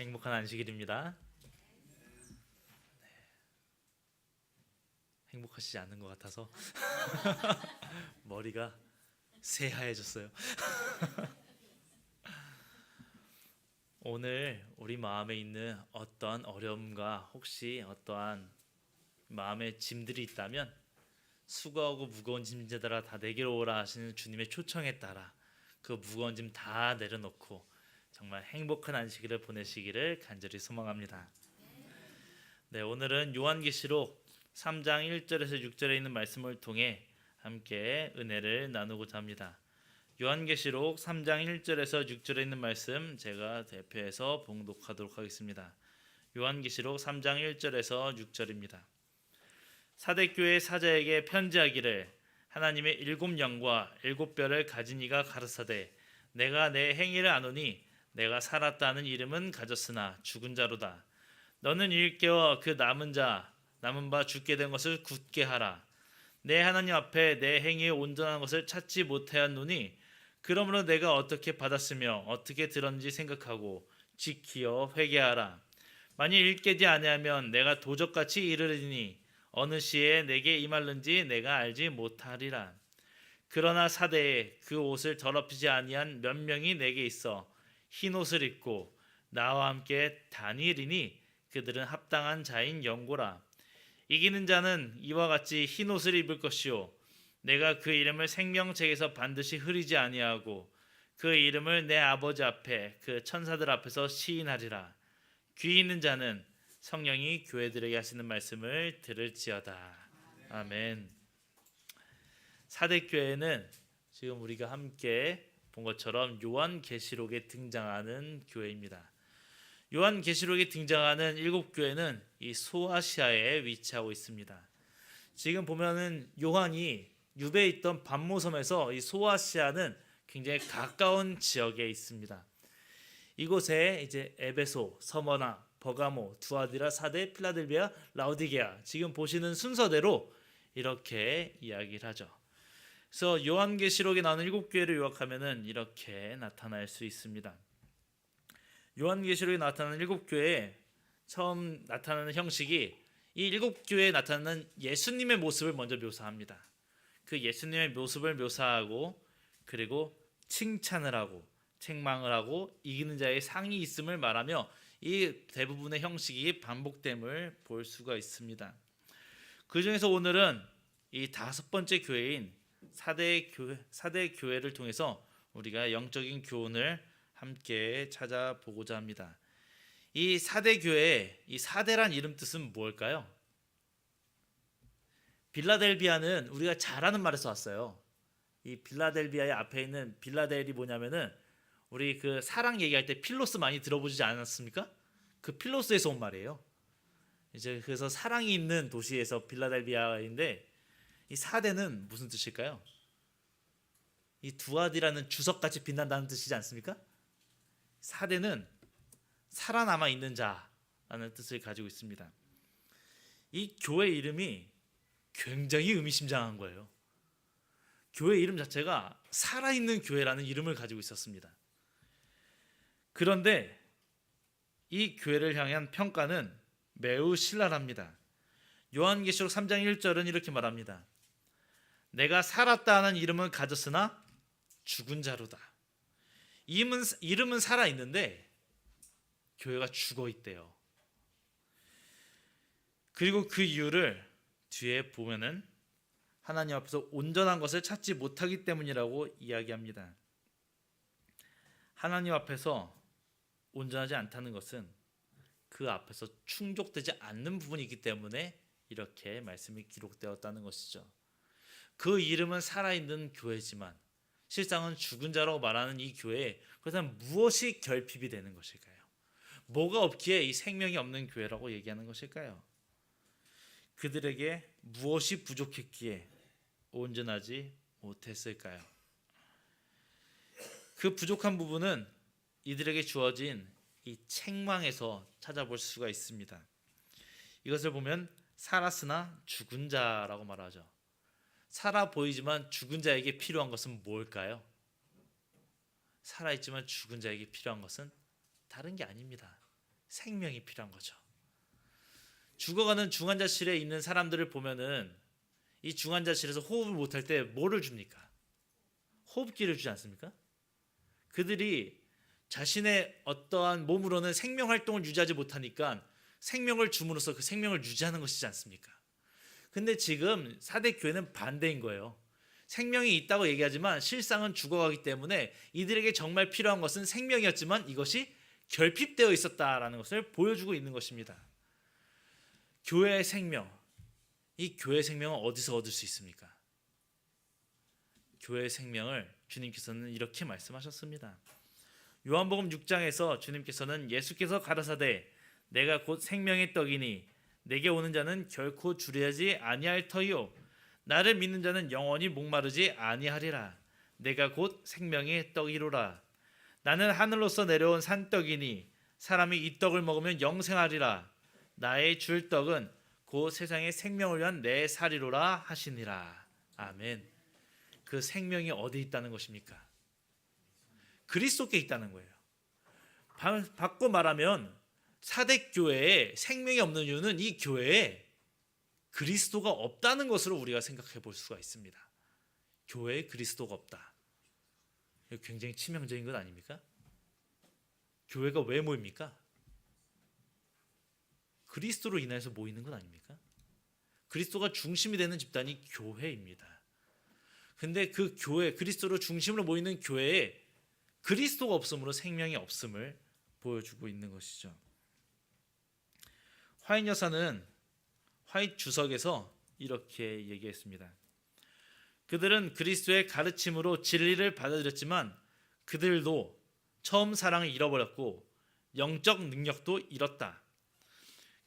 행복한 안식일입니다. 행복하시지 않는 것 같아서 머리가 새하얘졌어요. 오늘 우리 마음에 있는 어떠한 어려움과 혹시 어떠한 마음의 짐들이 있다면 수고하고 무거운 짐자들아 다 내게로 오라 하시는 주님의 초청에 따라 그 무거운 짐 다 내려놓고 정말 행복한 안식일을 보내시기를 간절히 소망합니다. 네, 오늘은 요한계시록 3장 1절에서 6절에 있는 말씀을 통해 함께 은혜를 나누고자 합니다. 요한계시록 3장 1절에서 6절에 있는 말씀 제가 대표해서 봉독하도록 하겠습니다. 요한계시록 3장 1절에서 6절입니다. 사대교회 사자에게 편지하기를 하나님의 일곱 영과 일곱 뼈를 가진 이가 가르사대 내가 내 행위를 아노니 내가 살았다는 이름은 가졌으나 죽은 자로다. 너는 일깨워 그 남은 바 죽게 된 것을 굳게 하라. 내 하나님 앞에 내 행위에 온전한 것을 찾지 못하였노니 그러므로 내가 어떻게 받았으며 어떻게 들었는지 생각하고 지키어 회개하라. 만일 일깨지 아니하면 내가 도적같이 이르리니 어느 시에 내게 임할는지 내가 알지 못하리라. 그러나 사대에 그 옷을 더럽히지 아니한 몇 명이 내게 있어 흰 옷을 입고 나와 함께 다니리니 그들은 합당한 자인 영고라. 이기는 자는 이와 같이 흰 옷을 입을 것이요 내가 그 이름을 생명책에서 반드시 흐리지 아니하고 그 이름을 내 아버지 앞에 그 천사들 앞에서 시인하리라. 귀 있는 자는 성령이 교회들에게 하시는 말씀을 들을지어다. 아멘. 사대교회는 지금 우리가 함께 본 것처럼 요한계시록에 등장하는 교회입니다. 요한계시록에 등장하는 일곱 교회는 이 소아시아에 위치하고 있습니다. 지금 보면은 요한이 유배에 있던 반모섬에서 이 소아시아는 굉장히 가까운 지역에 있습니다. 이곳에 이제 에베소, 서머나, 버가모, 두아디라, 사데, 필라델비아, 라오디게아 지금 보시는 순서대로 이렇게 이야기를 하죠. 그래서 요한계시록에 나오는 일곱 교회를 요약하면은 이렇게 나타날 수 있습니다. 요한계시록에 나타나는 일곱 교회에 처음 나타나는 형식이 이 일곱 교회에 나타나는 예수님의 모습을 먼저 묘사합니다. 그 예수님의 모습을 묘사하고 그리고 칭찬을 하고 책망을 하고 이기는 자의 상이 있음을 말하며 이 대부분의 형식이 반복됨을 볼 수가 있습니다. 그 중에서 오늘은 이 다섯 번째 교회인 사대 교회를 통해서 우리가 영적인 교훈을 함께 찾아보고자 합니다. 이 사대 교회, 이 사대란 이름 뜻은 뭘까요? 빌라델비아는 우리가 잘 아는 말에서 왔어요. 이 빌라델비아의 앞에 있는 빌라델이 뭐냐면은 우리 그 사랑 얘기할 때 필로스 많이 들어보지 않았습니까? 그 필로스에서 온 말이에요. 이제 그래서 사랑이 있는 도시에서 빌라델비아인데 이 사대는 무슨 뜻일까요? 이 두아디라는 주석같이 빛난다는 뜻이지 않습니까? 사대는 살아남아 있는 자라는 뜻을 가지고 있습니다. 이 교회 이름이 굉장히 의미심장한 거예요. 교회 이름 자체가 살아있는 교회라는 이름을 가지고 있었습니다. 그런데 이 교회를 향한 평가는 매우 신랄합니다. 요한계시록 3장 1절은 이렇게 말합니다. 내가 살았다 하는 이름은 가졌으나 죽은 자로다. 이름은 살아있는데 교회가 죽어있대요. 그리고 그 이유를 뒤에 보면은 하나님 앞에서 온전한 것을 찾지 못하기 때문이라고 이야기합니다. 하나님 앞에서 온전하지 않다는 것은 그 앞에서 충족되지 않는 부분이 있기 때문에 이렇게 말씀이 기록되었다는 것이죠. 그 이름은 살아있는 교회지만 실상은 죽은 자라고 말하는 이 교회에 그렇다면 무엇이 결핍이 되는 것일까요? 뭐가 없기에 이 생명이 없는 교회라고 얘기하는 것일까요? 그들에게 무엇이 부족했기에 온전하지 못했을까요? 그 부족한 부분은 이들에게 주어진 이 책망에서 찾아볼 수가 있습니다. 이것을 보면 살았으나 죽은 자라고 말하죠. 살아 보이지만 죽은 자에게 필요한 것은 뭘까요? 살아있지만 죽은 자에게 필요한 것은 다른 게 아닙니다. 생명이 필요한 거죠. 죽어가는 중환자실에 있는 사람들을 보면은 이 중환자실에서 호흡을 못할 때 뭐를 줍니까? 호흡기를 주지 않습니까? 그들이 자신의 어떠한 몸으로는 생명 활동을 유지하지 못하니까 생명을 줌으로써 그 생명을 유지하는 것이지 않습니까? 근데 지금 사대 교회는 반대인 거예요. 생명이 있다고 얘기하지만 실상은 죽어가기 때문에 이들에게 정말 필요한 것은 생명이었지만 이것이 결핍되어 있었다라는 것을 보여주고 있는 것입니다. 교회의 생명, 이 교회의 생명은 어디서 얻을 수 있습니까? 교회의 생명을 주님께서는 이렇게 말씀하셨습니다. 요한복음 6장에서 주님께서는 예수께서 가라사대 내가 곧 생명의 떡이니 내게 오는 자는 결코 주리하지 아니할 터이요 나를 믿는 자는 영원히 목마르지 아니하리라. 내가 곧 생명의 떡이로라. 나는 하늘로서 내려온 산떡이니 사람이 이 떡을 먹으면 영생하리라. 나의 줄 떡은 곧 세상의 생명을 위한 내 살이로라 하시니라. 아멘. 그 생명이 어디 있다는 것입니까? 그리스도께 있다는 거예요. 바꿔 말하면 사대 교회에 생명이 없는 이유는 이 교회에 그리스도가 없다는 것으로 우리가 생각해 볼 수가 있습니다. 교회에 그리스도가 없다. 이거 굉장히 치명적인 것 아닙니까? 교회가 왜 모입니까? 그리스도로 인해서 모이는 것 아닙니까? 그리스도가 중심이 되는 집단이 교회입니다. 근데 그 교회, 그리스도로 중심으로 모이는 교회에 그리스도가 없으므로 생명이 없음을 보여주고 있는 것이죠. 화인 여사는 화이트 주석에서 이렇게 얘기했습니다. 그들은 그리스도의 가르침으로 진리를 받아들였지만 그들도 처음 사랑을 잃어버렸고 영적 능력도 잃었다.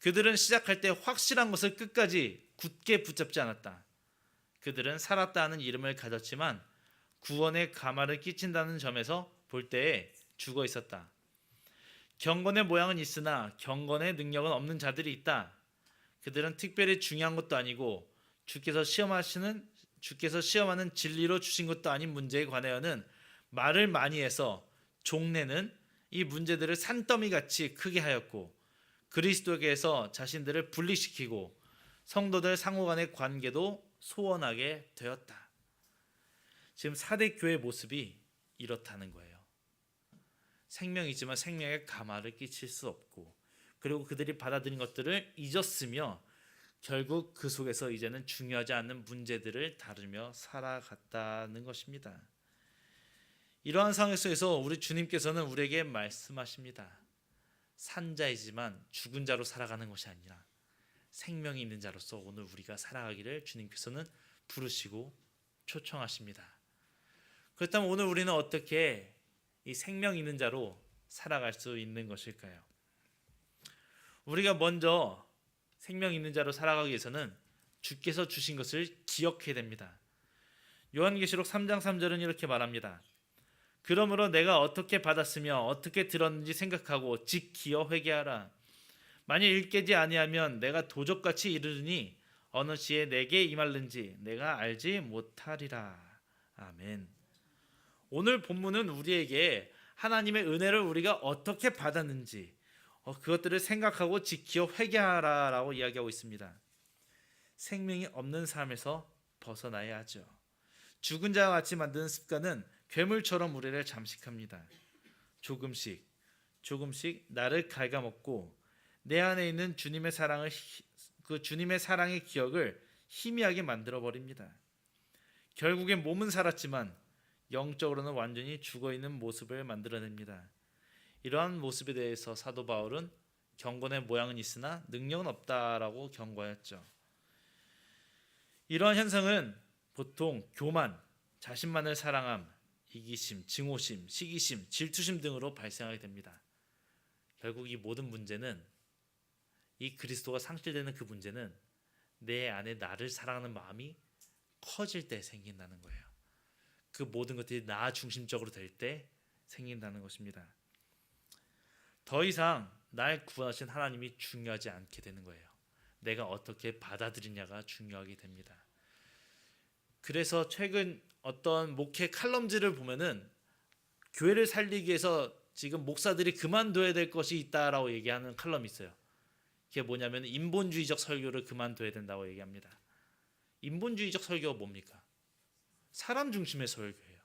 그들은 시작할 때 확실한 것을 끝까지 굳게 붙잡지 않았다. 그들은 살았다는 이름을 가졌지만 구원의 가마를 끼친다는 점에서 볼 때에 죽어 있었다. 경건의 모양은 있으나 경건의 능력은 없는 자들이 있다. 그들은 특별히 중요한 것도 아니고 주께서 시험하는 진리로 주신 것도 아닌 문제에 관하여는 말을 많이 해서 종래는 이 문제들을 산더미같이 크게 하였고 그리스도에게서 자신들을 분리시키고 성도들 상호 간의 관계도 소원하게 되었다. 지금 사대 교회의 모습이 이렇다는 거예요. 생명이지만 생명에 가마를 끼칠 수 없고 그리고 그들이 받아들인 것들을 잊었으며 결국 그 속에서 이제는 중요하지 않는 문제들을 다루며 살아갔다는 것입니다. 이러한 상황 속에서 우리 주님께서는 우리에게 말씀하십니다. 산자이지만 죽은 자로 살아가는 것이 아니라 생명이 있는 자로서 오늘 우리가 살아가기를 주님께서는 부르시고 초청하십니다. 그렇다면 오늘 우리는 어떻게 이 생명 있는 자로 살아갈 수 있는 것일까요? 우리가 먼저 생명 있는 자로 살아가기 위해서는 주께서 주신 것을 기억해야 됩니다. 요한계시록 3장 3절은 이렇게 말합니다. 그러므로 내가 어떻게 받았으며 어떻게 들었는지 생각하고 지키어 회개하라. 만일 일깨지 아니하면 내가 도적같이 이르르니 어느 시에 내게 임할는지 내가 알지 못하리라. 아멘. 오늘 본문은 우리에게 하나님의 은혜를 우리가 어떻게 받았는지 그것들을 생각하고 지키어 회개하라라고 이야기하고 있습니다. 생명이 없는 삶에서 벗어나야 하죠. 죽은 자와 같이 만드는 습관은 괴물처럼 우리를 잠식합니다. 조금씩 나를 갉아먹고 내 안에 있는 주님의 사랑의 기억을 희미하게 만들어 버립니다. 결국엔 몸은 살았지만 영적으로는 완전히 죽어 있는 모습을 만들어냅니다. 이러한 모습에 대해서 사도 바울은 경건의 모양은 있으나 능력은 없다라고 경고하였죠. 이러한 현상은 보통 교만, 자신만을 사랑함, 이기심, 증오심, 시기심, 질투심 등으로 발생하게 됩니다. 결국 이 모든 문제는 이 그리스도가 상실되는 그 문제는 내 안에 나를 사랑하는 마음이 커질 때 생긴다는 거예요. 그 모든 것들이 나 중심적으로 될 때 생긴다는 것입니다. 더 이상 날 구원하신 하나님이 중요하지 않게 되는 거예요. 내가 어떻게 받아들이냐가 중요하게 됩니다. 그래서 최근 어떤 목회 칼럼지를 보면은 교회를 살리기 위해서 지금 목사들이 그만둬야 될 것이 있다라고 얘기하는 칼럼이 있어요. 그게 뭐냐면 인본주의적 설교를 그만둬야 된다고 얘기합니다. 인본주의적 설교가 뭡니까? 사람 중심의 설교예요.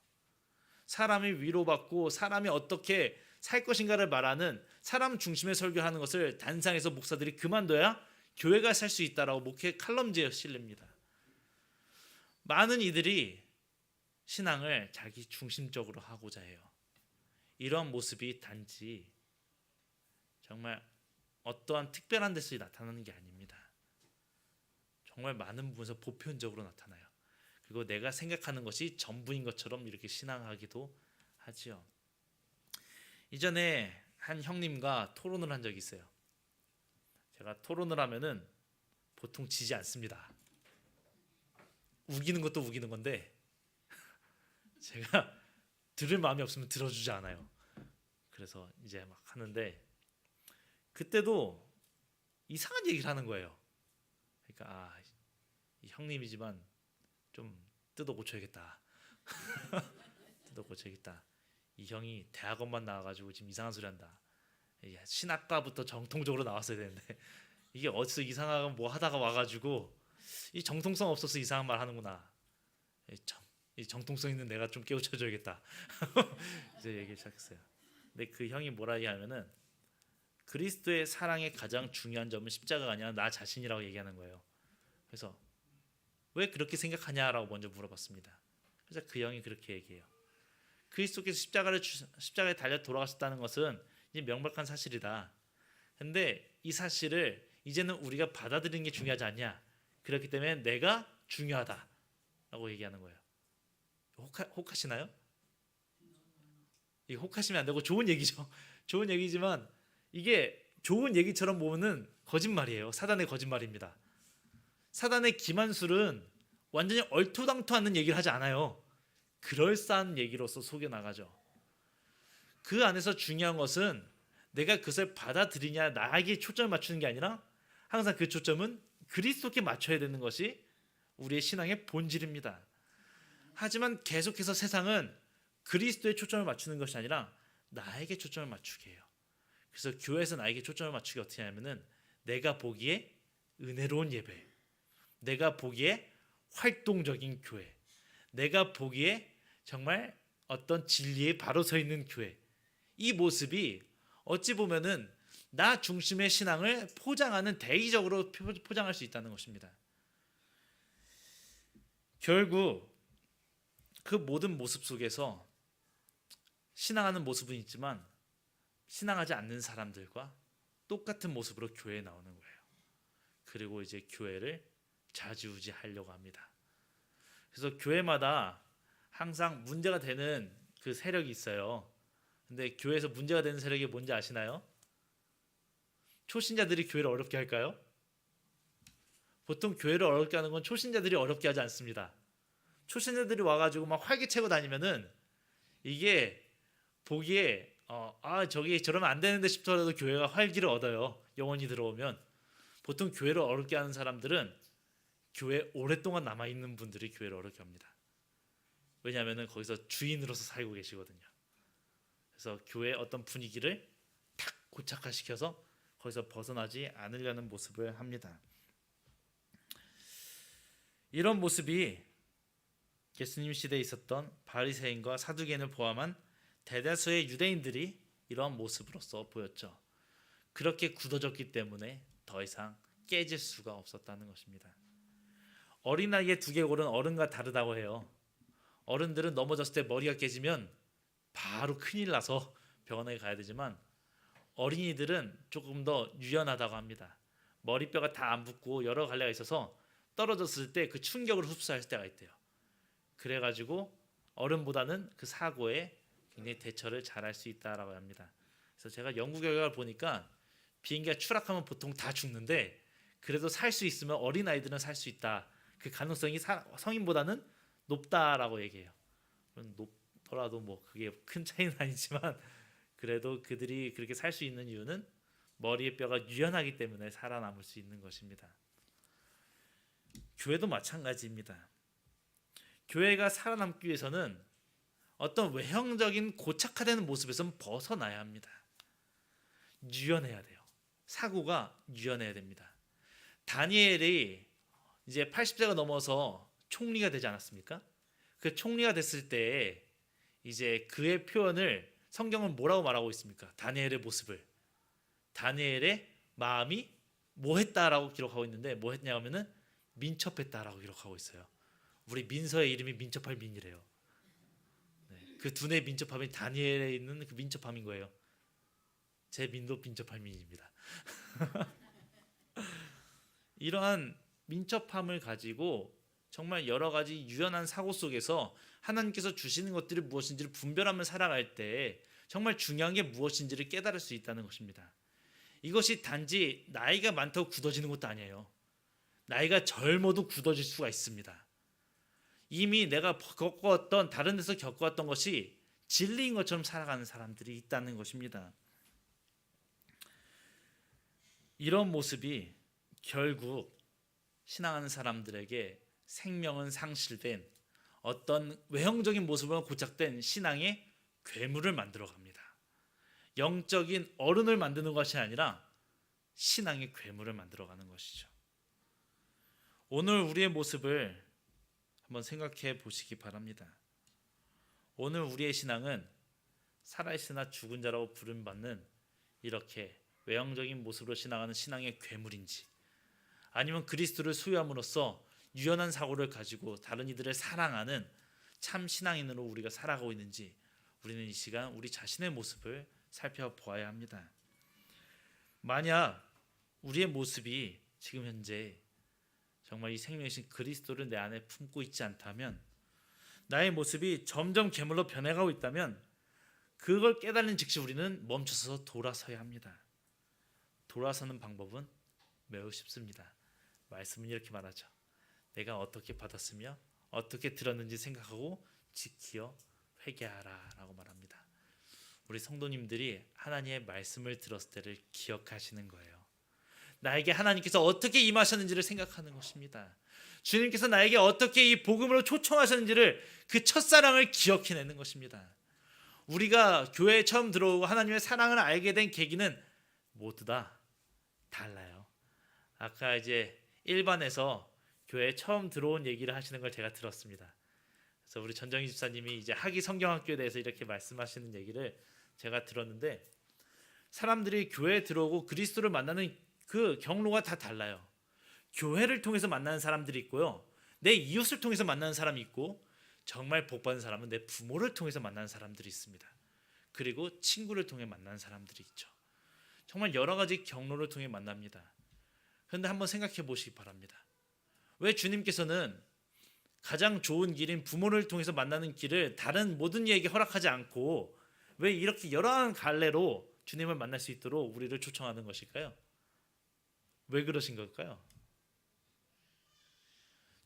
사람이 위로받고 사람이 어떻게 살 것인가를 말하는 사람 중심의 설교하는 것을 단상에서 목사들이 그만둬야 교회가 살 수 있다라고 목회 칼럼지에 실립니다. 많은 이들이 신앙을 자기 중심적으로 하고자 해요. 이러한 모습이 단지 정말 어떠한 특별한 데서 나타나는 게 아닙니다. 정말 많은 부분에서 보편적으로 나타나요. 그리고 내가 생각하는 것이 전부인 것처럼 이렇게 신앙하기도 하지요. 이전에 한 형님과 토론을 한 적이 있어요. 제가 토론을 하면은 보통 지지 않습니다. 우기는 것도 우기는 건데 제가 들을 마음이 없으면 들어주지 않아요. 그래서 이제 막 하는데 그때도 이상한 얘기를 하는 거예요. 그러니까 이 형님이지만 좀 뜯어 고쳐야겠다. 뜯어 고쳐야겠다. 이 형이 대학원만 나와가지고 지금 이상한 소리 한다. 신학과부터 정통적으로 나왔어야 되는데 이게 어디서 이상한 뭐 하다가 와가지고 이 정통성 없어서 이상한 말 하는구나. 이 정통성 있는 내가 좀 깨우쳐줘야겠다. 이제 얘기 시작했어요. 근데 그 형이 뭐라 얘기하면은 그리스도의 사랑의 가장 중요한 점은 십자가가 아니라 나 자신이라고 얘기하는 거예요. 그래서 왜 그렇게 생각하냐라고 먼저 물어봤습니다. 그래서 그 형이 그렇게 얘기해요. 그리스도께서 십자가에 달려 돌아가셨다는 것은 이제 명백한 사실이다. 근데 이 사실을 이제는 우리가 받아들이는 게 중요하지 않냐. 그렇기 때문에 내가 중요하다라고 얘기하는 거예요. 혹하시나요? 이게 혹하시면 안 되고 좋은 얘기죠. 좋은 얘기지만 이게 좋은 얘기처럼 보면은 거짓말이에요. 사단의 거짓말입니다. 사단의 기만술은 완전히 얼토당토하는 얘기를 하지 않아요. 그럴싸한 얘기로서 속여나가죠. 그 안에서 중요한 것은 내가 그것을 받아들이냐 나에게 초점을 맞추는 게 아니라 항상 그 초점은 그리스도께 맞춰야 되는 것이 우리의 신앙의 본질입니다. 하지만 계속해서 세상은 그리스도에 초점을 맞추는 것이 아니라 나에게 초점을 맞추게 해요. 그래서 교회에서 나에게 초점을 맞추기 어떻게 하냐면은 내가 보기에 은혜로운 예배, 내가 보기에 활동적인 교회, 내가 보기에 정말 어떤 진리에 바로 서 있는 교회, 이 모습이 어찌 보면은 나 중심의 신앙을 포장하는 대의적으로 포장할 수 있다는 것입니다. 결국 그 모든 모습 속에서 신앙하는 모습은 있지만 신앙하지 않는 사람들과 똑같은 모습으로 교회에 나오는 거예요. 그리고 이제 교회를 좌지우지하려고 합니다. 그래서 교회마다 항상 문제가 되는 그 세력이 있어요. 근데 교회에서 문제가 되는 세력이 뭔지 아시나요? 초신자들이 교회를 어렵게 할까요? 보통 교회를 어렵게 하는 건 초신자들이 어렵게 하지 않습니다. 초신자들이 와가지고 막 활기차고 다니면은 이게 보기에 저기 저러면 안 되는데 싶더라도 교회가 활기를 얻어요. 영원히 들어오면. 보통 교회를 어렵게 하는 사람들은 교회 오랫동안 남아있는 분들이 교회를 어렵게 합니다. 왜냐하면 거기서 주인으로서 살고 계시거든요. 그래서 교회의 어떤 분위기를 탁 고착화시켜서 거기서 벗어나지 않으려는 모습을 합니다. 이런 모습이 예수님 시대에 있었던 바리새인과 사두개인을 포함한 대다수의 유대인들이 이러한 모습으로서 보였죠. 그렇게 굳어졌기 때문에 더 이상 깨질 수가 없었다는 것입니다. 어린아이의 두개골은 어른과 다르다고 해요. 어른들은 넘어졌을 때 머리가 깨지면 바로 큰일 나서 병원에 가야 되지만 어린이들은 조금 더 유연하다고 합니다. 머리뼈가 다 안 붙고 여러 갈래가 있어서 떨어졌을 때 그 충격을 흡수할 때가 있대요. 그래가지고 어른보다는 그 사고에 굉장히 대처를 잘할 수 있다라고 합니다. 그래서 제가 연구 결과를 보니까 비행기가 추락하면 보통 다 죽는데 그래도 살 수 있으면 어린 아이들은 살 수 있다. 그 가능성이 성인보다는 높다라고 얘기해요. 높더라도 뭐 그게 큰 차이는 아니지만 그래도 그들이 그렇게 살 수 있는 이유는 머리의 뼈가 유연하기 때문에 살아남을 수 있는 것입니다. 교회도 마찬가지입니다. 교회가 살아남기 위해서는 어떤 외형적인 고착화되는 모습에서 벗어나야 합니다. 유연해야 돼요. 사고가 유연해야 됩니다. 다니엘이 이제 80세가 넘어서 총리가 되지 않았습니까? 그 총리가 됐을 때 이제 그의 표현을 성경은 뭐라고 말하고 있습니까? 다니엘의 모습을, 다니엘의 마음이 뭐했다라고 기록하고 있는데, 뭐했냐 하면은 민첩했다라고 기록하고 있어요. 우리 민서의 이름이 민첩할 민이래요. 네, 그 두뇌 민첩함이 다니엘에 있는 그 민첩함인 거예요. 제 민도 민첩할 민입니다. 이러한 민첩함을 가지고 정말 여러 가지 유연한 사고 속에서 하나님께서 주시는 것들이 무엇인지를 분별하며 살아갈 때 정말 중요한 게 무엇인지를 깨달을 수 있다는 것입니다. 이것이 단지 나이가 많다고 굳어지는 것도 아니에요. 나이가 젊어도 굳어질 수가 있습니다. 이미 내가 겪어왔던, 다른 데서 겪어왔던 것이 진리인 것처럼 살아가는 사람들이 있다는 것입니다. 이런 모습이 결국 신앙하는 사람들에게 생명은 상실된 어떤 외형적인 모습으로 고착된 신앙의 괴물을 만들어 갑니다. 영적인 어른을 만드는 것이 아니라 신앙의 괴물을 만들어 가는 것이죠. 오늘 우리의 모습을 한번 생각해 보시기 바랍니다. 오늘 우리의 신앙은 살아있으나 죽은 자라고 부름받는 이렇게 외형적인 모습으로 신앙하는 신앙의 괴물인지, 아니면 그리스도를 소유함으로써 유연한 사고를 가지고 다른 이들을 사랑하는 참 신앙인으로 우리가 살아가고 있는지, 우리는 이 시간 우리 자신의 모습을 살펴보아야 합니다. 만약 우리의 모습이 지금 현재 정말 이 생명이신 그리스도를 내 안에 품고 있지 않다면, 나의 모습이 점점 괴물로 변해가고 있다면, 그걸 깨달는 즉시 우리는 멈춰서 돌아서야 합니다. 돌아서는 방법은 매우 쉽습니다. 말씀은 이렇게 말하죠. 내가 어떻게 받았으며 어떻게 들었는지 생각하고 지키어 회개하라 라고 말합니다. 우리 성도님들이 하나님의 말씀을 들었을 때를 기억하시는 거예요. 나에게 하나님께서 어떻게 임하셨는지를 생각하는 것입니다. 주님께서 나에게 어떻게 이 복음으로 초청하셨는지를, 그 첫사랑을 기억해내는 것입니다. 우리가 교회에 처음 들어오고 하나님의 사랑을 알게 된 계기는 모두 다 달라요. 아까 이제 1반에서 교회에 처음 들어온 얘기를 하시는 걸 제가 들었습니다. 그래서 우리 전정희 집사님이 이제 하기 성경학교에 대해서 이렇게 말씀하시는 얘기를 제가 들었는데, 사람들이 교회에 들어오고 그리스도를 만나는 그 경로가 다 달라요. 교회를 통해서 만나는 사람들이 있고요, 내 이웃을 통해서 만나는 사람이 있고, 정말 복받은 사람은 내 부모를 통해서 만나는 사람들이 있습니다. 그리고 친구를 통해 만나는 사람들이 있죠. 정말 여러 가지 경로를 통해 만납니다. 그런데 한번 생각해 보시기 바랍니다. 왜 주님께서는 가장 좋은 길인 부모를 통해서 만나는 길을 다른 모든 이에게 허락하지 않고 왜 이렇게 여러한 갈래로 주님을 만날 수 있도록 우리를 초청하는 것일까요? 왜 그러신 걸까요?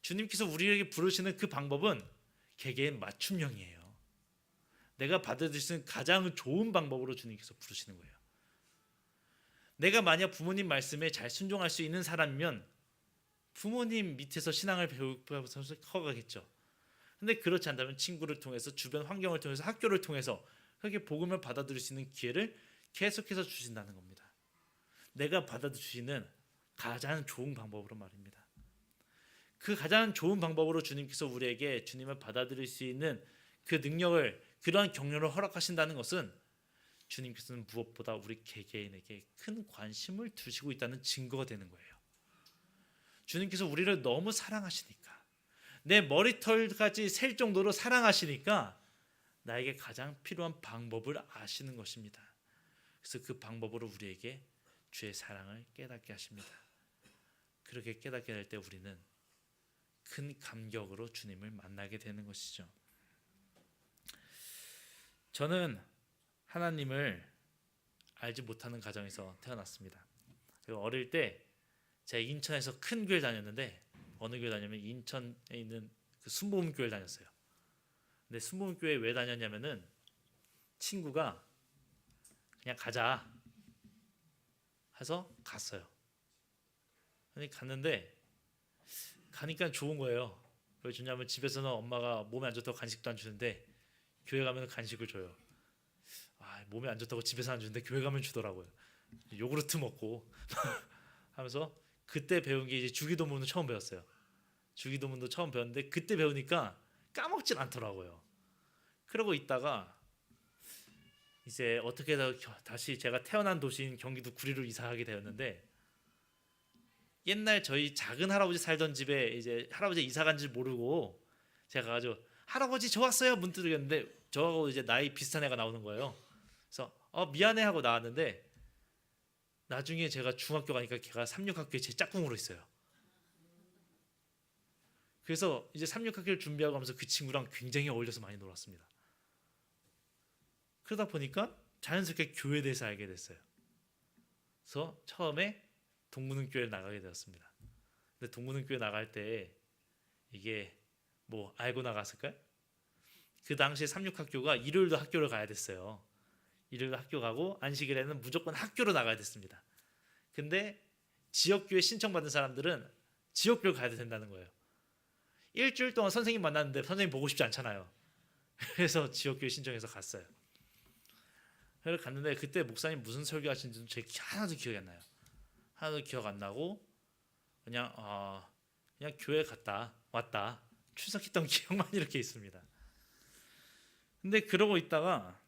주님께서 우리에게 부르시는 그 방법은 개개인 맞춤형이에요. 내가 받아들일 수 있는 가장 좋은 방법으로 주님께서 부르시는 거예요. 내가 만약 부모님 말씀에 잘 순종할 수 있는 사람이면 부모님 밑에서 신앙을 배우면서 커가겠죠. 근데 그렇지 않다면 친구를 통해서, 주변 환경을 통해서, 학교를 통해서 그렇게 복음을 받아들일 수 있는 기회를 계속해서 주신다는 겁니다. 내가 받아들이시는 가장 좋은 방법으로 말입니다. 그 가장 좋은 방법으로 주님께서 우리에게 주님을 받아들일 수 있는 그 능력을, 그러한 경륜을 허락하신다는 것은 주님께서는 무엇보다 우리 개개인에게 큰 관심을 두시고 있다는 증거가 되는 거예요. 주님께서 우리를 너무 사랑하시니까, 내 머리털까지 셀 정도로 사랑하시니까 나에게 가장 필요한 방법을 아시는 것입니다. 그래서 그 방법으로 우리에게 주의 사랑을 깨닫게 하십니다. 그렇게 깨닫게 될 때 우리는 큰 감격으로 주님을 만나게 되는 것이죠. 저는 하나님을 알지 못하는 가정에서 태어났습니다. 그리고 어릴 때 제가 인천에서 큰 교회 다녔는데, 어느 교회 다녔냐면 인천에 있는 그 순복음 교회를 다녔어요. 근데 순복음 교회 왜 다녔냐면은 친구가 그냥 가자 해서 갔어요. 근데 갔는데 가니까 좋은 거예요. 왜 좋냐면 집에서는 엄마가 몸에 안 좋다고 간식도 안 주는데 교회 가면 간식을 줘요. 몸에 안 좋다고 집에서 안 주는데 교회 가면 주더라고요. 요구르트 먹고 하면서 그때 배운 게 이제 주기도문을 처음 배웠어요. 주기도문도 처음 배웠는데 그때 배우니까 까먹질 않더라고요. 그러고 있다가 이제 어떻게 다시 제가 태어난 도시인 경기도 구리로 이사하게 되었는데 옛날 저희 작은 할아버지 살던 집에 이제 할아버지 이사 간지 모르고 제가 가가지고 할아버지 저 왔어요 문 두드렸는데 저하고 이제 나이 비슷한 애가 나오는 거예요. 그래서 미안해 하고 나왔는데 나중에 제가 중학교 가니까 걔가 3,6학교에 제 짝꿍으로 있어요. 그래서 이제 3,6학기를 준비하고 하면서 그 친구랑 굉장히 어울려서 많이 놀았습니다. 그러다 보니까 자연스럽게 교회에 대해서 알게 됐어요. 그래서 처음에 동문은교회를 나가게 되었습니다. 근데 동문은교회 나갈 때 이게 뭐 알고 나갔을까요? 그 당시에 3,6학교가 일요일도 학교를 가야 됐어요. 일요일도 학교 가고 안식일에는 무조건 학교로 나가야 됐습니다. 근데 지역교회 신청받은 사람들은 지역교회를 가야 된다는 거예요. 일주일 동안 선생님 만났는데 선생님 보고 싶지 않잖아요. 그래서 지역교회 신청해서 갔어요. 그래서 갔는데 그때 목사님 무슨 설교하신지는 제 하나도 기억이 안 나요. 하나도 기억 안 나고 그냥 교회 갔다 왔다 출석했던 기억만 이렇게 있습니다. 근데 그러고 있다가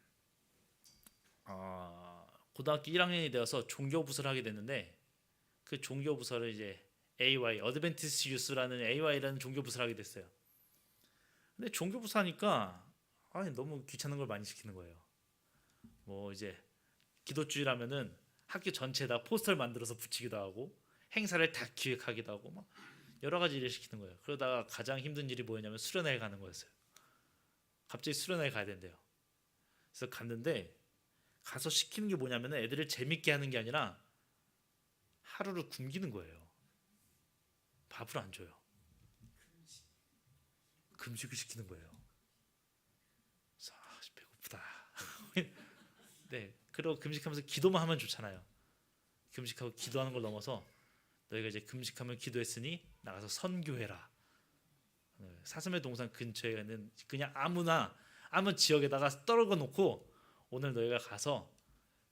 고등학교 1학년이 되어서 종교부서를 하게 됐는데 그 종교부서를 이제 AY 어드벤티스트 유스라는 AY라는 종교부서를 하게 됐어요. 근데 종교부서 하니까 너무 귀찮은 걸 많이 시키는 거예요. 뭐 이제 기도주일 하면은 학교 전체에다 포스터를 만들어서 붙이기도 하고 행사를 다 기획하기도 하고 막 여러 가지 일을 시키는 거예요. 그러다가 가장 힘든 일이 뭐였냐면 수련회에 가는 거였어요. 갑자기 수련회에 가야 된대요. 그래서 갔는데 가서 시키는 게 뭐냐면 애들을 재밌게 하는 게 아니라 하루를 굶기는 거예요. 밥을 안 줘요. 금식을 시키는 거예요. 그래서 배고프다. 네, 그리고 금식하면서 기도만 하면 좋잖아요. 금식하고 기도하는 걸 넘어서 너희가 이제 금식하면 기도했으니 나가서 선교해라. 사슴의 동산 근처에는 그냥 아무 지역에다가 떨궈 놓고 오늘 너희가 가서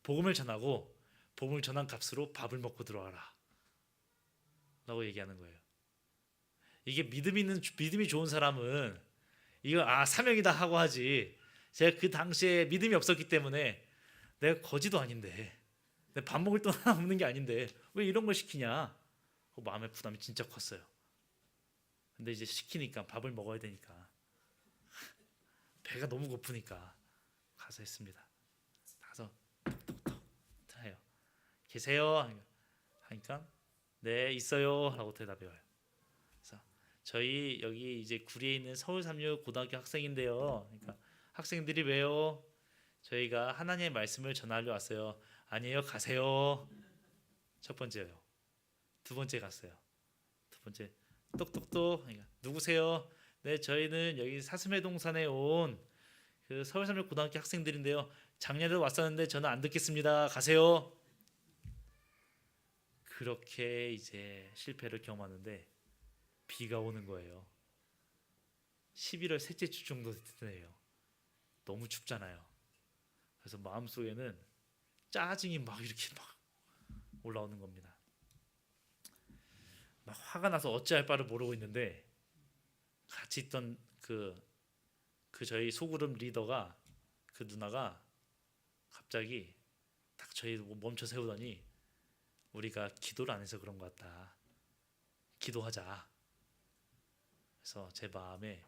복음을 전하고 복음을 전한 값으로 밥을 먹고 들어와라 라고 얘기하는 거예요. 이게 믿음이 좋은 사람은 이거 사명이다 하고 하지. 제가 그 당시에 믿음이 없었기 때문에 내가 거지도 아닌데 내 밥 먹을 돈 하나 없는 게 아닌데 왜 이런 걸 시키냐, 마음의 부담이 진짜 컸어요. 근데 이제 시키니까 밥을 먹어야 되니까 배가 너무 고프니까 가서 했습니다. 가서 톡톡톡 해요. 계세요? 하니까 네 있어요 라고 대답해 와요. 그래서 저희 여기 이제 구리에 있는 서울3류 고등학교 학생인데요. 그러니까 학생들이 왜요? 저희가 하나님의 말씀을 전하려 왔어요. 아니에요, 가세요. 첫 번째요. 두 번째 갔어요. 두 번째 똑똑똑. 그러니까 누구세요? 네, 저희는 여기 사슴의 동산에 온 그 서울3류 고등학교 학생들인데요. 작년에도 왔었는데 저는 안 듣겠습니다. 가세요. 그렇게 이제 실패를 경험하는데 비가 오는 거예요. 11월 셋째 주 정도 되네요. 너무 춥잖아요. 그래서 마음속에는 짜증이 막 이렇게 막 올라오는 겁니다. 막 화가 나서 어찌할 바를 모르고 있는데 같이 있던 그 저희 소그룹 리더가 그 누나가 갑자기 딱 저희 멈춰 세우더니 우리가 기도를 안 해서 그런 것 같다. 기도하자. 그래서 제 마음에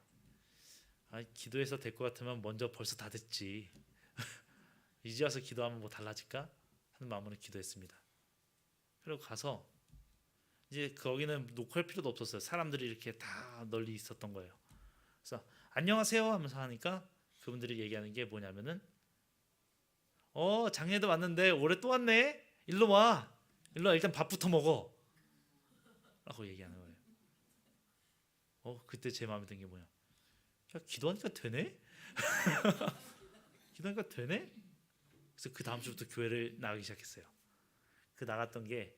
기도해서 될 것 같으면 먼저 벌써 다 됐지. 이제 와서 기도하면 뭐 달라질까? 하는 마음으로 기도했습니다. 그리고 가서 이제 거기는 녹화할 필요도 없었어요. 사람들이 이렇게 다 널리 있었던 거예요. 그래서 안녕하세요 하면서 하니까 그분들이 얘기하는 게 뭐냐면은 작년에도 왔는데 올해 또 왔네. 일로 와 일단 밥부터 먹어 라고 얘기하는 거예요. 그때 제 마음에 든 게 뭐냐, 야 기도하니까 되네? 기도하니까 되네? 그래서 그 다음 주부터 교회를 나가기 시작했어요. 그 나갔던 게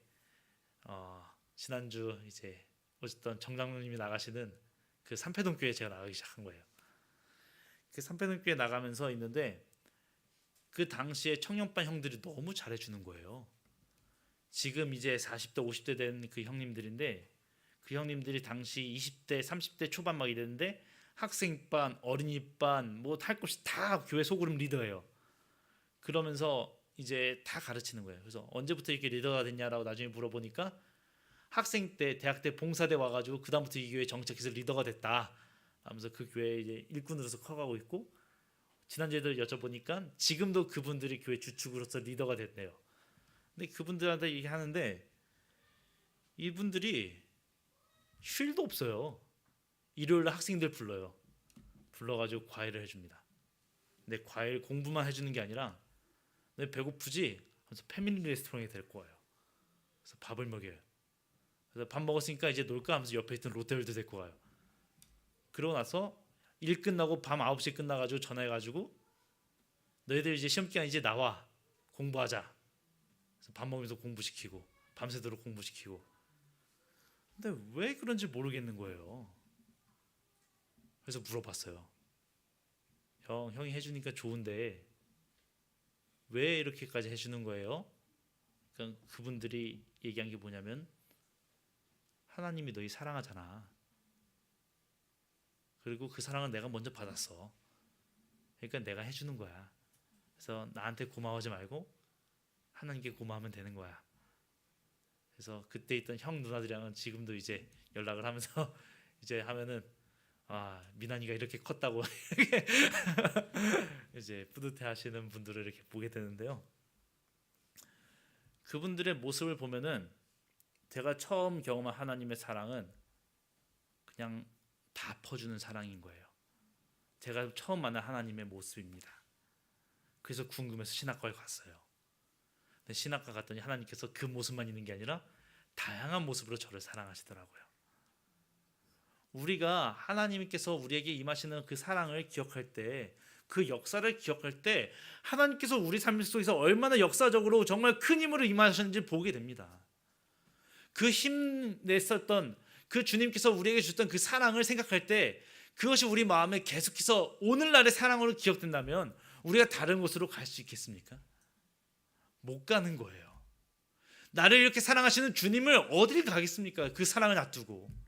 지난주 이제 어쨌든 정장로님이 나가시는 그 삼패동 교회 제가 나가기 시작한 거예요. 그 삼패동교회 나가면서 있는데 그 당시에 청년반 형들이 너무 잘해주는 거예요. 지금 이제 40대 50대 된 그 형님들인데 그 형님들이 당시 20대 30대 초반 막 이랬는데 학생반 어린이반 뭐 할 것 없이 다 교회 소그룹 리더예요. 그러면서 이제 다 가르치는 거예요. 그래서 언제부터 이렇게 리더가 됐냐라고 나중에 물어보니까 학생 때 대학 때 봉사대 와가지고 그 다음부터 이 교회 정책해서 리더가 됐다 하면서 그 교회 이제 일꾼으로서 커가고 있고, 지난주에도 여쭤보니까 지금도 그분들이 교회 주축으로서 리더가 됐대요. 근데 그분들한테 얘기하는데 이분들이 쉴 도 없어요. 일요일날 학생들 불러가지고 과외를 해줍니다. 근데 과외 공부만 해주는 게 아니라 내 배고프지? 하면서 패밀리 레스토랑에 데리고 와요. 그래서 밥을 먹여요. 그래서 밥 먹었으니까 이제 놀까 하면서 옆에 있던 롯데월드 데리고 와요. 그러고 나서 일 끝나고 밤 9시에 끝나가지고 전화해가지고 너희들 이제 시험기간 이제 나와 공부하자. 그래서 밥 먹으면서 공부시키고 밤새도록 공부시키고. 근데 왜 그런지 모르겠는 거예요. 그래서 물어봤어요. 형이 해주니까 좋은데 왜 이렇게까지 해주는 거예요? 그러니까 그분들이 얘기한 게 뭐냐면 하나님이 너희 사랑하잖아. 그리고 그 사랑은 내가 먼저 받았어. 그러니까 내가 해주는 거야. 그래서 나한테 고마워하지 말고 하나님께 고마우면 되는 거야. 그래서 그때 있던 형 누나들이랑은 지금도 이제 연락을 하면서 이제 하면은 미나니가 이렇게 컸다고 이제 뿌듯해하시는 분들을 이렇게 보게 되는데요. 그분들의 모습을 보면은 제가 처음 경험한 하나님의 사랑은 그냥 다 퍼주는 사랑인 거예요. 제가 처음 만난 하나님의 모습입니다. 그래서 궁금해서 신학과에 갔어요. 근데 신학과 갔더니 하나님께서 그 모습만 있는 게 아니라 다양한 모습으로 저를 사랑하시더라고요. 우리가 하나님께서 우리에게 임하시는 그 사랑을 기억할 때, 그 역사를 기억할 때 하나님께서 우리 삶 속에서 얼마나 역사적으로 정말 큰 힘으로 임하셨는지 보게 됩니다. 그 힘 냈었던 그 주님께서 우리에게 주셨던 그 사랑을 생각할 때 그것이 우리 마음에 계속해서 오늘날의 사랑으로 기억된다면 우리가 다른 곳으로 갈 수 있겠습니까? 못 가는 거예요. 나를 이렇게 사랑하시는 주님을 어딜 가겠습니까? 그 사랑을 놔두고.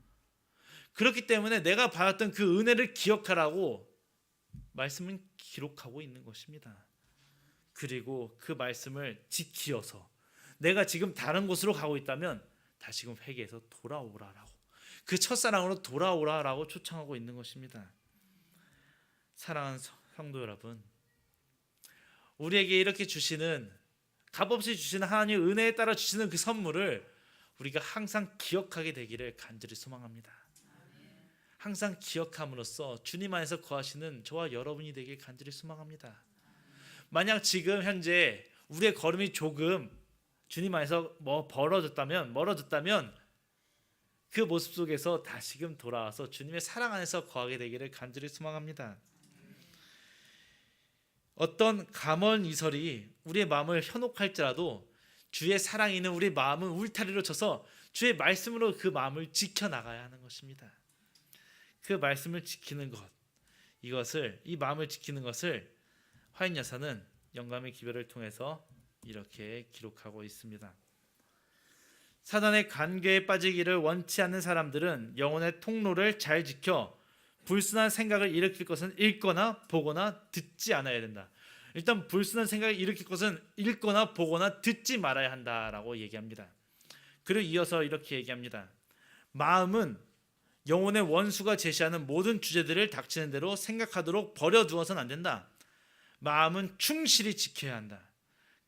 그렇기 때문에 내가 받았던 그 은혜를 기억하라고 말씀은 기록하고 있는 것입니다. 그리고 그 말씀을 지키어서 내가 지금 다른 곳으로 가고 있다면 다시금 회개해서 돌아오라라고, 그 첫사랑으로 돌아오라라고 초청하고 있는 것입니다. 사랑하는 성도 여러분, 우리에게 이렇게 주시는, 값없이 주시는 하나님의 은혜에 따라 주시는 그 선물을 우리가 항상 기억하게 되기를 간절히 소망합니다. 항상 기억함으로써 주님 안에서 거하시는 저와 여러분이 되길 간절히 소망합니다. 만약 지금 현재 우리의 걸음이 조금 주님 안에서 멀어졌다면 그 모습 속에서 다시금 돌아와서 주님의 사랑 안에서 거하게 되기를 간절히 소망합니다. 어떤 감언 이설이 우리의 마음을 현혹할지라도 주의 사랑이 있는 우리 마음은 울타리로 쳐서 주의 말씀으로 그 마음을 지켜나가야 하는 것입니다. 그 말씀을 지키는 것, 이 마음을 지키는 것을 화인 여사는 영감의 기별을 통해서 이렇게 기록하고 있습니다. 사단의 관계에 빠지기를 원치 않는 사람들은 영혼의 통로를 잘 지켜 불순한 생각을 일으킬 것은 읽거나 보거나 듣지 않아야 된다. 일단 불순한 생각을 일으킬 것은 읽거나 보거나 듣지 말아야 한다라고 얘기합니다. 그리고 이어서 이렇게 얘기합니다. 마음은 영혼의 원수가 제시하는 모든 주제들을 닥치는 대로 생각하도록 버려두어서는 안 된다. 마음은 충실히 지켜야 한다.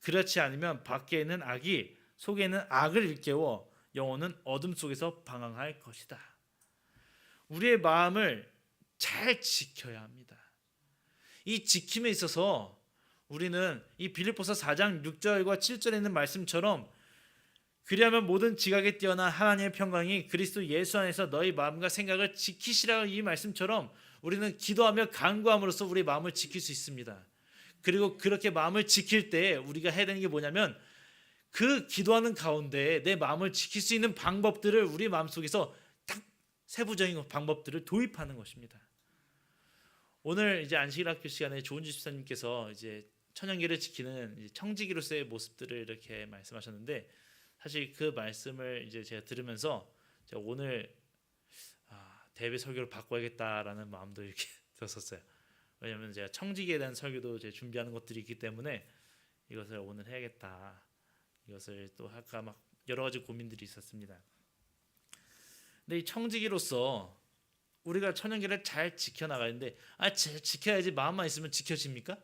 그렇지 않으면 밖에 있는 악이 속에 있는 악을 일깨워 영혼은 어둠 속에서 방황할 것이다. 우리의 마음을 잘 지켜야 합니다. 이 지킴에 있어서 우리는 이 빌립보서 4장 6절과 7절에 있는 말씀처럼 그리하면 모든 지각에 뛰어난 하나님의 평강이 그리스도 예수 안에서 너희 마음과 생각을 지키시라는 이 말씀처럼 우리는 기도하며 간구함으로써 우리 마음을 지킬 수 있습니다. 그리고 그렇게 마음을 지킬 때 우리가 해야 되는 게 뭐냐면 그 기도하는 가운데 내 마음을 지킬 수 있는 방법들을 우리 마음속에서 딱 세부적인 방법들을 도입하는 것입니다. 오늘 이제 안식일학교 시간에 조은주 집사님께서 이제 천연계를 지키는 이제 청지기로서의 모습들을 이렇게 말씀하셨는데, 사실 그 말씀을 이제 제가 들으면서 제가 오늘 대배 설교를 바꿔야겠다라는 마음도 이렇게 들었었어요. 왜냐하면 제가 청지기에 대한 설교도 제 준비하는 것들이 있기 때문에 이것을 오늘 해야겠다. 이것을 또 할까 막 여러 가지 고민들이 있었습니다. 근데 이 청지기로서 우리가 천연계를 잘 지켜나가는데 지켜야지 마음만 있으면 지켜집니까?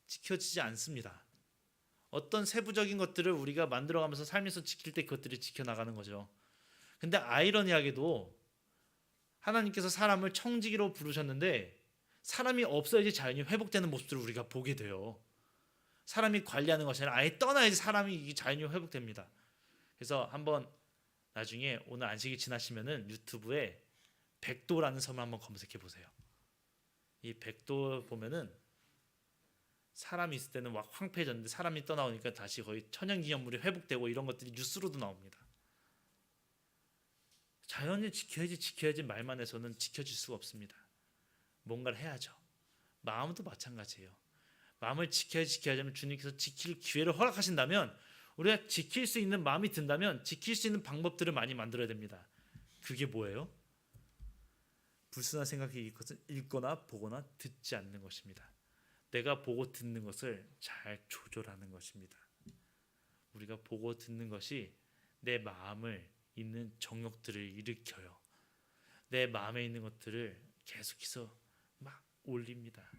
지켜지지 않습니다. 어떤 세부적인 것들을 우리가 만들어가면서 삶에서 지킬 때 그것들이 지켜나가는 거죠. 근데 아이러니하게도 하나님께서 사람을 청지기로 부르셨는데 사람이 없어야지 자연이 회복되는 모습들을 우리가 보게 돼요. 사람이 관리하는 것이 아니라 아예 떠나야지 사람이 자연이 회복됩니다. 그래서 한번 나중에 오늘 안식일 지나시면은 유튜브에 백도라는 섬을 한번 검색해 보세요. 이 백도 보면은 사람이 있을 때는 막 황폐해졌는데 사람이 떠나오니까 다시 거의 천연기념물이 회복되고 이런 것들이 뉴스로도 나옵니다. 자연을 지켜야지 말만 해서는 지켜질 수가 없습니다. 뭔가를 해야죠. 마음도 마찬가지예요. 마음을 지켜야지 하면 주님께서 지킬 기회를 허락하신다면, 우리가 지킬 수 있는 마음이 든다면 지킬 수 있는 방법들을 많이 만들어야 됩니다. 그게 뭐예요? 불순한 생각이 읽거나 보거나 듣지 않는 것입니다. 내가 보고 듣는 것을 잘 조절하는 것입니다. 우리가 보고 듣는 것이 내 마음을 있는 정욕들을 일으켜요. 내 마음에 있는 것들을 계속해서 막 올립니다.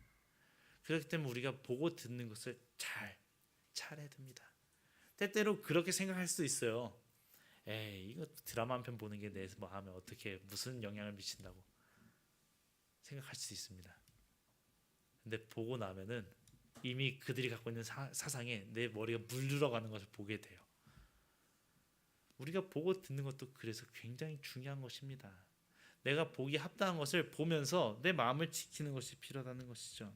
그렇기 때문에 우리가 보고 듣는 것을 잘 해야 됩니다. 때때로 그렇게 생각할 수도 있어요. 이거 드라마 한 편 보는 게 내 마음에 어떻게 무슨 영향을 미친다고 생각할 수 있습니다. 근데 보고 나면은 이미 그들이 갖고 있는 사상에 내 머리가 물들어가는 것을 보게 돼요. 우리가 보고 듣는 것도 그래서 굉장히 중요한 것입니다. 내가 보기 합당한 것을 보면서 내 마음을 지키는 것이 필요하다는 것이죠.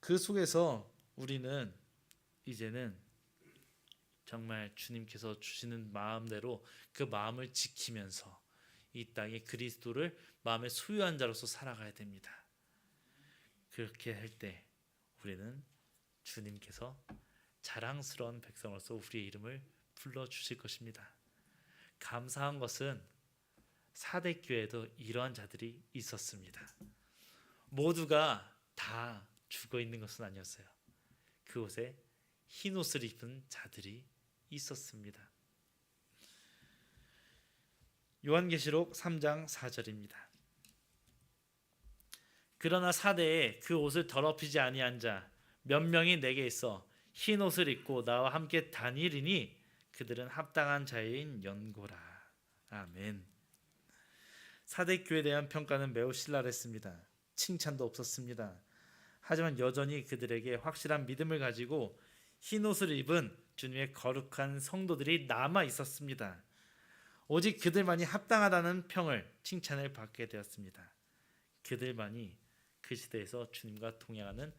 그 속에서 우리는 이제는 정말 주님께서 주시는 마음대로 그 마음을 지키면서 이 땅에 그리스도를 마음에 소유한 자로서 살아가야 됩니다. 그렇게 할 때 우리는 주님께서 자랑스러운 백성으로서 우리의 이름을 불러주실 것입니다. 감사한 것은 사대교회에도 이러한 자들이 있었습니다. 모두가 다 죽어 있는 것은 아니었어요. 그곳에 흰 옷을 입은 자들이 있었습니다. 요한계시록 3장 4절입니다. 그러나 사대에 그 옷을 더럽히지 아니한 자 몇 명이 내게 있어 흰 옷을 입고 나와 함께 다니리니 그들은 합당한 자인 연고라. 아멘. 사대 교회에 대한 평가는 매우 신랄했습니다. 칭찬도 없었습니다. 하지만 여전히 그들에게 확실한 믿음을 가지고 흰 옷을 입은 주님의 거룩한 성도들이 남아 있었습니다. 오직 그들만이 합당하다는 평을, 칭찬을 받게 되었습니다. 그들만이 그 시대에서 주님과 동행하는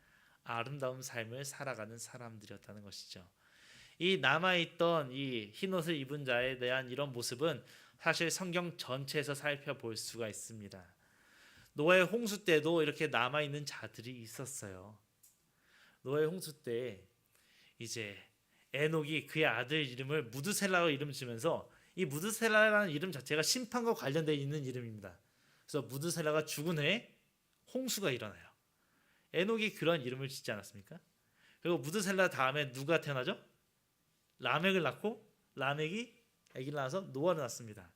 아름다운 삶을 살아가는 사람들이었다는 것이죠. 이 남아있던 이 흰옷을 입은 자에 대한 이런 모습은 사실 성경 전체에서 살펴볼 수가 있습니다. 노아의 홍수 때도 이렇게 남아있는 자들이 있었어요. 노아의 홍수 때 이제 에녹이 그의 아들 이름을 무드셀라로 이름 지면서, 이 무드셀라라는 이름 자체가 심판과 관련되어 있는 이름입니다. 그래서 무드셀라가 죽은 후에 홍수가 일어나요. 에녹이 그런 이름을 짓지 않았습니까? 그리고 무드셀라 다음에 누가 태어나죠? 라멕을 낳고 라멕이 아기를 낳아서 노아를 낳습니다.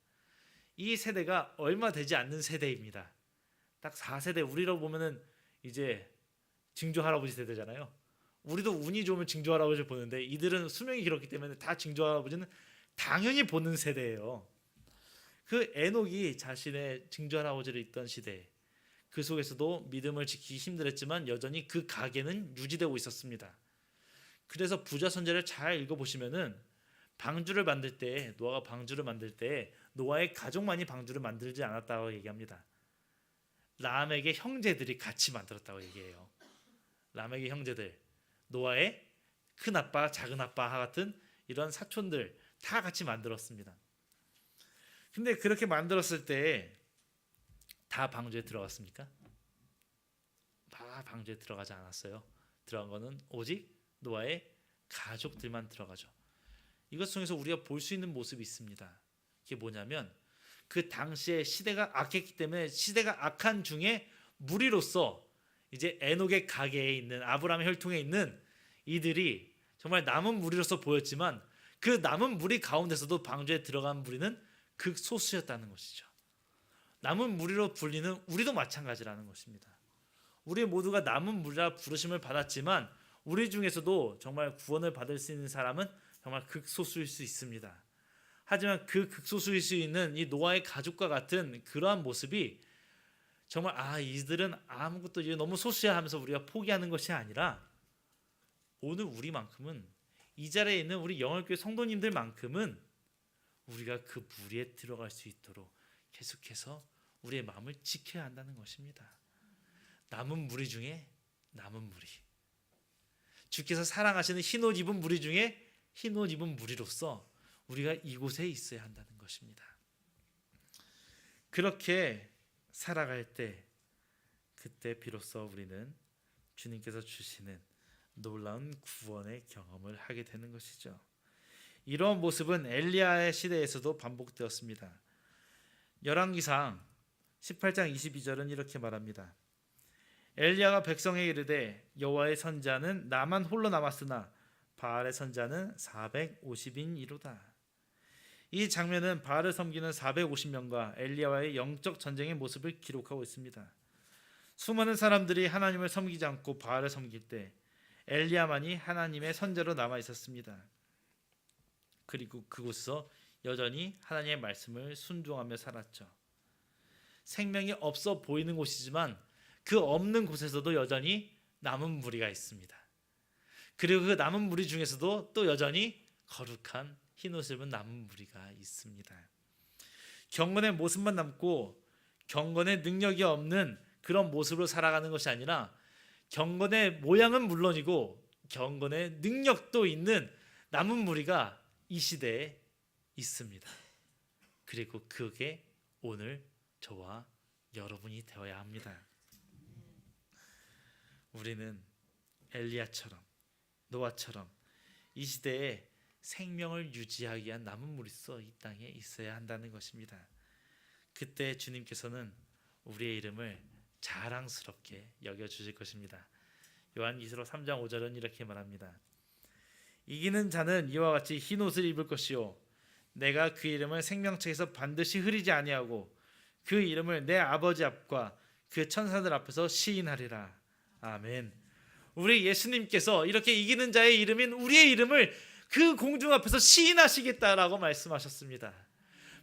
이 세대가 얼마 되지 않는 세대입니다. 딱 4세대, 우리로 보면은 이제 증조 할아버지 세대잖아요. 우리도 운이 좋으면 증조 할아버지를 보는데 이들은 수명이 길었기 때문에 다 증조 할아버지는 당연히 보는 세대예요. 그 에녹이 자신의 증조 할아버지를 있던 시대, 그 속에서도 믿음을 지키기 힘들었지만 여전히 그 가계는 유지되고 있었습니다. 그래서 부자 선지자를 잘 읽어보시면은 방주를 만들 때, 노아가 방주를 만들 때 노아의 가족만이 방주를 만들지 않았다고 얘기합니다. 람에게 형제들이 같이 만들었다고 얘기해요. 람에게 형제들, 노아의 큰 아빠, 작은 아빠 같은 이런 사촌들 다 같이 만들었습니다. 근데 그렇게 만들었을 때 다 방주에 들어갔습니까? 방주에 들어가지 않았어요. 들어간 거는 오직 노아의 가족들만 들어가죠. 이것 통해서 우리가 볼 수 있는 모습이 있습니다. 그게 뭐냐면 그 당시에 시대가 악했기 때문에 시대가 악한 중에 무리로서 이제 에녹의 가계에 있는 아브라함의 혈통에 있는 이들이 정말 남은 무리로서 보였지만 그 남은 무리 가운데서도 방주에 들어간 무리는 극소수였다는 것이죠. 남은 무리로 불리는 우리도 마찬가지라는 것입니다. 우리 모두가 남은 무리라 부르심을 받았지만 우리 중에서도 정말 구원을 받을 수 있는 사람은 정말 극소수일 수 있습니다. 하지만 그 극소수일 수 있는 이 노아의 가족과 같은 그러한 모습이 정말 이들은 아무것도 이제 너무 소수야 하면서 우리가 포기하는 것이 아니라 오늘 우리만큼은 이 자리에 있는 우리 영월교회 성도님들만큼은 우리가 그 무리에 들어갈 수 있도록 계속해서 우리의 마음을 지켜야 한다는 것입니다. 남은 무리 중에 남은 무리, 주께서 사랑하시는 흰옷 입은 무리 중에 흰옷 입은 무리로서 우리가 이곳에 있어야 한다는 것입니다. 그렇게 살아갈 때 그때 비로소 우리는 주님께서 주시는 놀라운 구원의 경험을 하게 되는 것이죠. 이러한 모습은 엘리야의 시대에서도 반복되었습니다. 열왕기상 18장 22절은 이렇게 말합니다. 엘리야가 백성에게 이르되 여호와의 선자는 나만 홀로 남았으나 바알의 선자는 450인이로다. 이 장면은 바알을 섬기는 450명과 엘리야와의 영적 전쟁의 모습을 기록하고 있습니다. 수많은 사람들이 하나님을 섬기지 않고 바알을 섬길 때 엘리야만이 하나님의 선자로 남아 있었습니다. 그리고 그곳에서 여전히 하나님의 말씀을 순종하며 살았죠. 생명이 없어 보이는 곳이지만 그 없는 곳에서도 여전히 남은 무리가 있습니다. 그리고 그 남은 무리 중에서도 또 여전히 거룩한 흰옷을 입은 남은 무리가 있습니다. 경건의 모습만 남고 경건의 능력이 없는 그런 모습으로 살아가는 것이 아니라 경건의 모양은 물론이고 경건의 능력도 있는 남은 무리가 이 시대에 있습니다. 그리고 그게 오늘 저와 여러분이 되어야 합니다. 우리는 엘리야처럼 노아처럼 이 시대에 생명을 유지하기 위한 남은 무리로서 이 땅에 있어야 한다는 것입니다. 그때 주님께서는 우리의 이름을 자랑스럽게 여겨주실 것입니다. 요한계시록 3장 5절은 이렇게 말합니다. 이기는 자는 이와 같이 흰 옷을 입을 것이요 내가 그 이름을 생명책에서 반드시 흐리지 아니하고 그 이름을 내 아버지 앞과 그 천사들 앞에서 시인하리라. 아멘. 우리 예수님께서 이렇게 이기는 자의 이름인 우리의 이름을 그 공중 앞에서 시인하시겠다라고 말씀하셨습니다.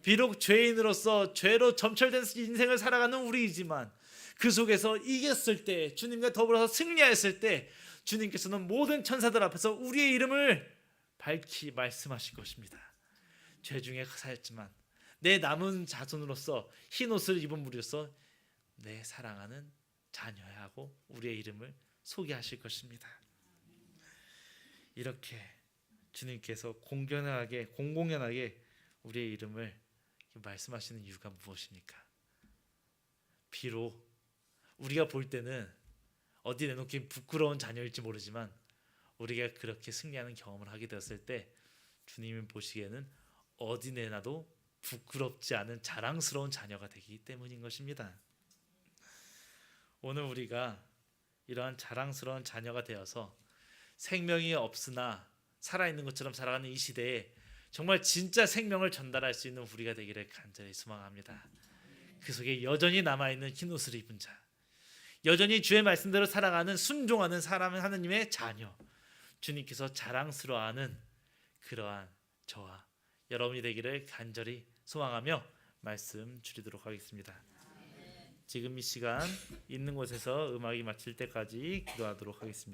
비록 죄인으로서 죄로 점철된 인생을 살아가는 우리이지만 그 속에서 이겼을 때 주님과 더불어서 승리하였을 때 주님께서는 모든 천사들 앞에서 우리의 이름을 밝히 말씀하실 것입니다. 죄 중에 사였지만 내 남은 자손으로서 흰 옷을 입은 무리로서 내 사랑하는 자녀야 하고 우리의 이름을 소개하실 것입니다. 이렇게 주님께서 공공연하게 우리의 이름을 말씀하시는 이유가 무엇입니까? 비록 우리가 볼 때는 어디 내놓기 부끄러운 자녀일지 모르지만 우리가 그렇게 승리하는 경험을 하게 되었을 때 주님이 보시기에는 어디 내놔도 부끄럽지 않은 자랑스러운 자녀가 되기 때문인 것입니다. 오늘 우리가 이러한 자랑스러운 자녀가 되어서 생명이 없으나 살아있는 것처럼 살아가는 이 시대에 정말 진짜 생명을 전달할 수 있는 우리가 되기를 간절히 소망합니다. 그 속에 여전히 남아있는 흰 옷을 입은 자, 여전히 주의 말씀대로 살아가는 순종하는 사람 하나님의 자녀, 주님께서 자랑스러워하는 그러한 저와 여러분이 되기를 간절히 소망하며 말씀 드리도록 하겠습니다. 지금 이 시간 있는 곳에서 음악이 마칠 때까지 기도하도록 하겠습니다.